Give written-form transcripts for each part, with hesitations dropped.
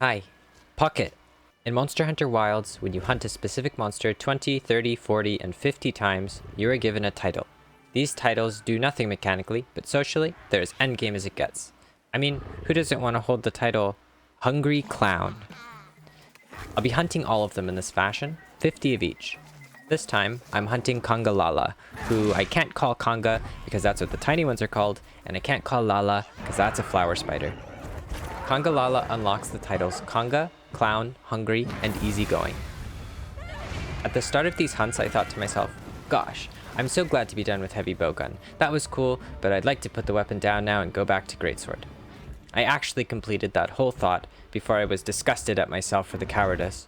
Hi, Pocket. In Monster Hunter Wilds, when you hunt a specific monster 20, 30, 40, and 50 times, you are given a title. These titles do nothing mechanically, but socially, they're as endgame as it gets. I mean, who doesn't want to hold the title Hungry Clown? I'll be hunting all of them in this fashion, 50 of each. This time, I'm hunting Congalala, who I can't call Conga because that's what the tiny ones are called, and I can't call Lala because that's a flower spider. Congalala unlocks the titles Conga, Clown, Hungry, and Easygoing. At the start of these hunts, I thought to myself, gosh, I'm so glad to be done with heavy bowgun. That was cool, but I'd like to put the weapon down now and go back to greatsword. I actually completed that whole thought before I was disgusted at myself for the cowardice.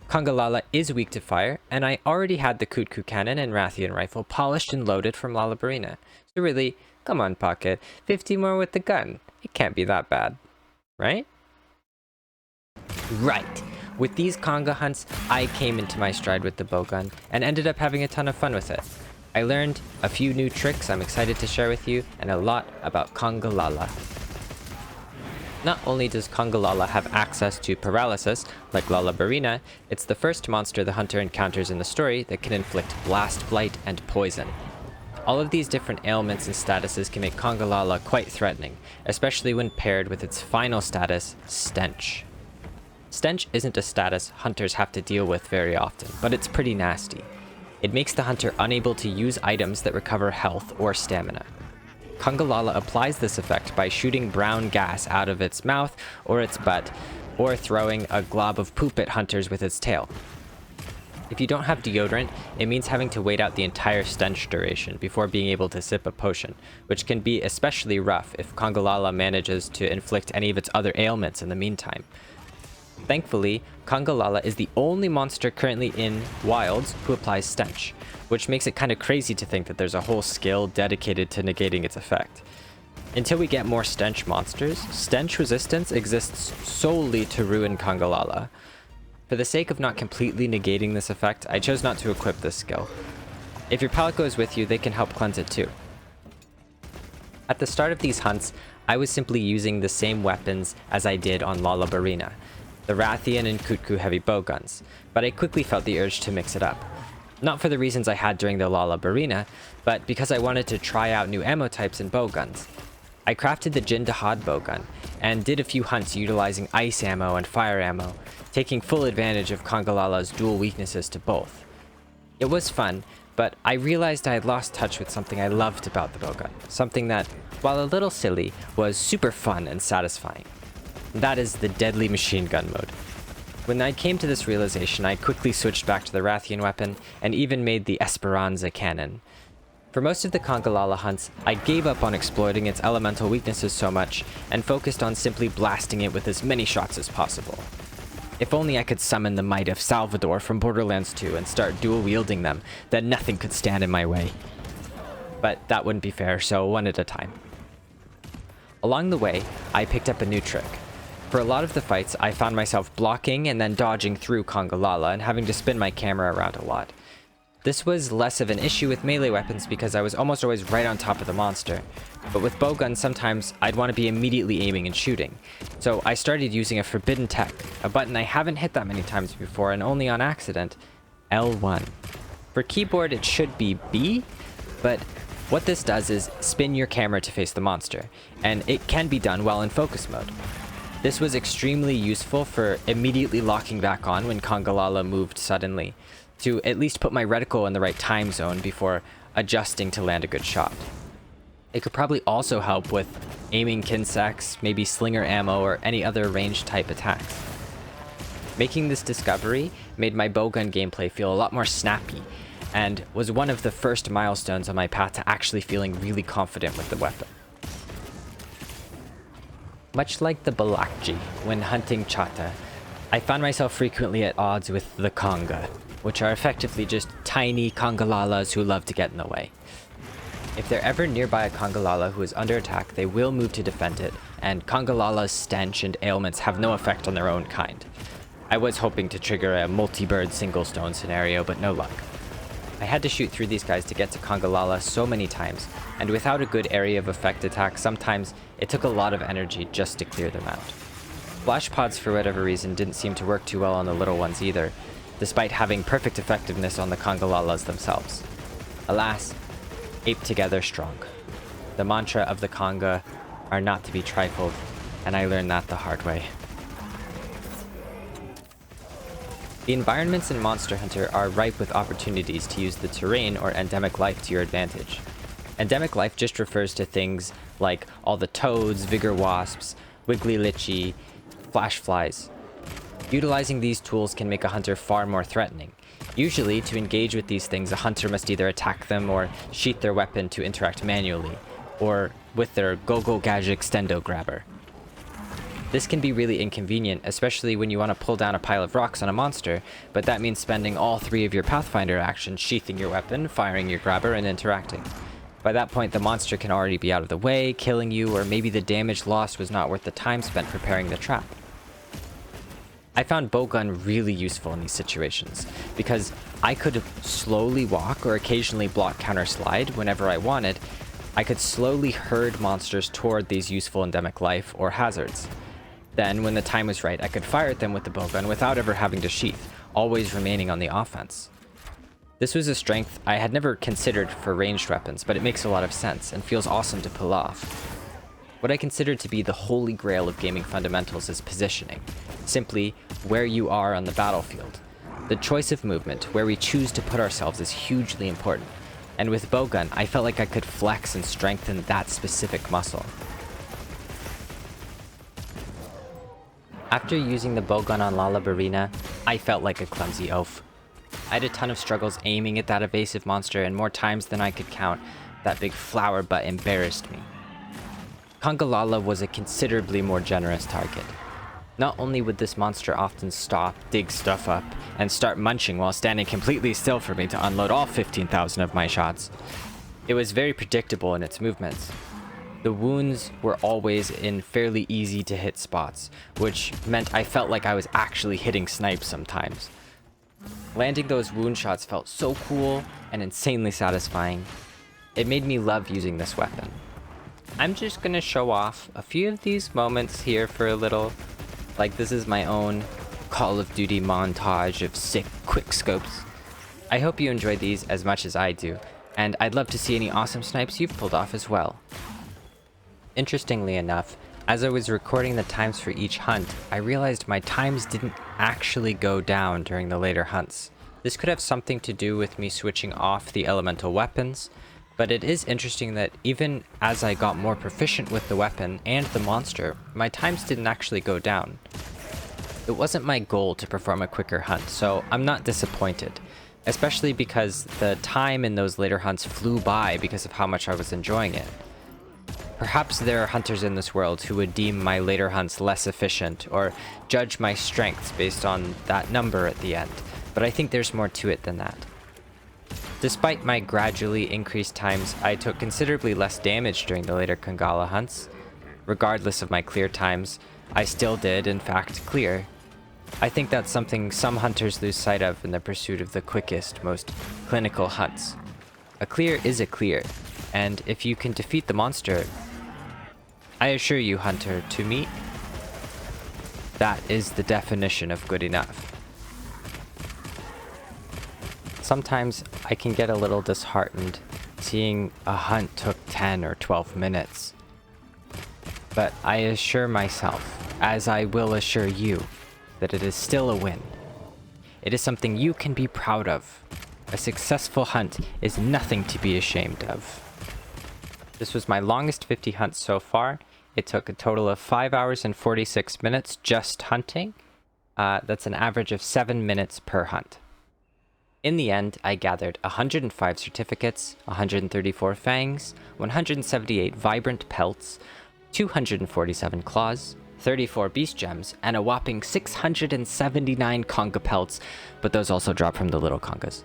Congalala is weak to fire, and I already had the Kutku cannon and Rathian rifle polished and loaded from Lalabarina. So really, come on Pocket, 50 more with the gun. It can't be that bad. Right? Right. With these Conga hunts, I came into my stride with the bowgun and ended up having a ton of fun with it. I learned a few new tricks I'm excited to share with you and a lot about Congalala. Not only does Congalala have access to paralysis, like Lalabarina, it's the first monster the hunter encounters in the story that can inflict blast, blight, and poison. All of these different ailments and statuses can make Congalala quite threatening, especially when paired with its final status, Stench. Stench isn't a status hunters have to deal with very often, but it's pretty nasty. It makes the hunter unable to use items that recover health or stamina. Congalala applies this effect by shooting brown gas out of its mouth or its butt, or throwing a glob of poop at hunters with its tail. If you don't have deodorant, it means having to wait out the entire stench duration before being able to sip a potion, which can be especially rough if Congalala manages to inflict any of its other ailments in the meantime. Thankfully, Congalala is the only monster currently in Wilds who applies stench, which makes it kind of crazy to think that there's a whole skill dedicated to negating its effect. Until we get more stench monsters, stench resistance exists solely to ruin Congalala. For the sake of not completely negating this effect, I chose not to equip this skill. If your palico is with you, they can help cleanse it too. At the start of these hunts, I was simply using the same weapons as I did on Lalabarina, the Rathian and Kutku heavy bowguns, but I quickly felt the urge to mix it up. Not for the reasons I had during the Lalabarina, but because I wanted to try out new ammo types and bowguns. I crafted the Jin Dahad bowgun, and did a few hunts utilizing ice ammo and fire ammo, taking full advantage of Congalala's dual weaknesses to both. It was fun, but I realized I had lost touch with something I loved about the bowgun, something that, while a little silly, was super fun and satisfying. That is the deadly machine gun mode. When I came to this realization, I quickly switched back to the Rathian weapon, and even made the Esperanza cannon. For most of the Congalala hunts, I gave up on exploiting its elemental weaknesses so much, and focused on simply blasting it with as many shots as possible. If only I could summon the might of Salvador from Borderlands 2 and start dual-wielding them, then nothing could stand in my way. But that wouldn't be fair, so one at a time. Along the way, I picked up a new trick. For a lot of the fights, I found myself blocking and then dodging through Congalala and having to spin my camera around a lot. This was less of an issue with melee weapons because I was almost always right on top of the monster, but with bowguns sometimes I'd want to be immediately aiming and shooting. So I started using a forbidden tech, a button I haven't hit that many times before and only on accident, L1. For keyboard it should be B, but what this does is spin your camera to face the monster, and it can be done while in focus mode. This was extremely useful for immediately locking back on when Congalala moved suddenly, to at least put my reticle in the right time zone before adjusting to land a good shot. It could probably also help with aiming kinsects, maybe slinger ammo, or any other ranged type attacks. Making this discovery made my bowgun gameplay feel a lot more snappy, and was one of the first milestones on my path to actually feeling really confident with the weapon. Much like the Balakji when hunting Chata, I found myself frequently at odds with the Conga, which are effectively just tiny Congalalas who love to get in the way. If they're ever nearby a Congalala who is under attack, they will move to defend it, and Congalala's stench and ailments have no effect on their own kind. I was hoping to trigger a multi-bird single stone scenario, but no luck. I had to shoot through these guys to get to Congalala so many times, and without a good area of effect attack, sometimes it took a lot of energy just to clear them out. Flash pods, for whatever reason, didn't seem to work too well on the little ones either, despite having perfect effectiveness on the Congalalas themselves. Alas, ape together strong. The mantra of the Conga are not to be trifled, and I learned that the hard way. The environments in Monster Hunter are ripe with opportunities to use the terrain or endemic life to your advantage. Endemic life just refers to things like all the toads, vigor wasps, wiggly lichy, flash flies. Utilizing these tools can make a hunter far more threatening. Usually, to engage with these things, a hunter must either attack them or sheath their weapon to interact manually, or with their Go-Go Gadget Extendo grabber. This can be really inconvenient, especially when you want to pull down a pile of rocks on a monster, but that means spending all 3 of your Pathfinder actions sheathing your weapon, firing your grabber, and interacting. By that point, the monster can already be out of the way, killing you, or maybe the damage lost was not worth the time spent preparing the trap. I found bowgun really useful in these situations, because I could slowly walk or occasionally block counter slide whenever I wanted. I could slowly herd monsters toward these useful endemic life or hazards. Then, when the time was right, I could fire at them with the bowgun without ever having to sheath, always remaining on the offense. This was a strength I had never considered for ranged weapons, but it makes a lot of sense and feels awesome to pull off. What I consider to be the holy grail of gaming fundamentals is positioning, simply where you are on the battlefield. The choice of movement, where we choose to put ourselves, is hugely important, and with bowgun, I felt like I could flex and strengthen that specific muscle. After using the bowgun on Lalabarina, I felt like a clumsy oaf. I had a ton of struggles aiming at that evasive monster, and more times than I could count, that big flower butt embarrassed me. Congalala was a considerably more generous target. Not only would this monster often stop, dig stuff up, and start munching while standing completely still for me to unload all 15,000 of my shots, it was very predictable in its movements. The wounds were always in fairly easy to hit spots, which meant I felt like I was actually hitting snipes sometimes. Landing those wound shots felt so cool and insanely satisfying. It made me love using this weapon. I'm just gonna show off a few of these moments here for a little. Like this is my own Call of Duty montage of sick quick scopes. I hope you enjoy these as much as I do, and I'd love to see any awesome snipes you've pulled off as well. Interestingly enough, as I was recording the times for each hunt, I realized my times didn't actually go down during the later hunts. This could have something to do with me switching off the elemental weapons, but it is interesting that even as I got more proficient with the weapon and the monster, my times didn't actually go down. It wasn't my goal to perform a quicker hunt, so I'm not disappointed, especially because the time in those later hunts flew by because of how much I was enjoying it. Perhaps there are hunters in this world who would deem my later hunts less efficient or judge my strengths based on that number at the end, but I think there's more to it than that. Despite my gradually increased times, I took considerably less damage during the later Congala hunts. Regardless of my clear times, I still did, in fact, clear. I think that's something some hunters lose sight of in the pursuit of the quickest, most clinical hunts. A clear is a clear, and if you can defeat the monster, I assure you, hunter, to me, that is the definition of good enough. Sometimes I can get a little disheartened seeing a hunt took 10 or 12 minutes. But I assure myself, as I will assure you, that it is still a win. It is something you can be proud of. A successful hunt is nothing to be ashamed of. This was my longest 50 hunts so far. It took a total of 5 hours and 46 minutes just hunting. That's an average of 7 minutes per hunt. In the end, I gathered 105 certificates, 134 fangs, 178 vibrant pelts, 247 claws, 34 beast gems, and a whopping 679 conga pelts, but those also drop from the little congas.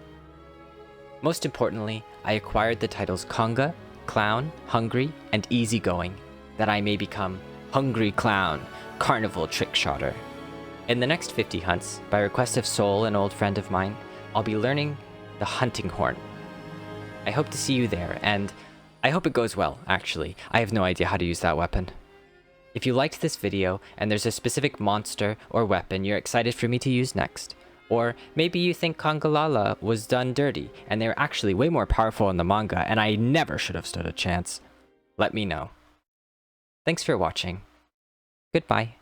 Most importantly, I acquired the titles Conga, Clown, Hungry, and Easygoing, that I may become Hungry Clown, Carnival Trickshotter. In the next 50 hunts, by request of Soul, an old friend of mine, I'll be learning the hunting horn. I hope to see you there, and I hope it goes well, actually. I have no idea how to use that weapon. if you liked this video and there's a specific monster or weapon you're excited for me to use next. Or maybe you think Congalala was done dirty and they're actually way more powerful in the manga and I never should have stood a chance. Let me know. Thanks for watching. Goodbye.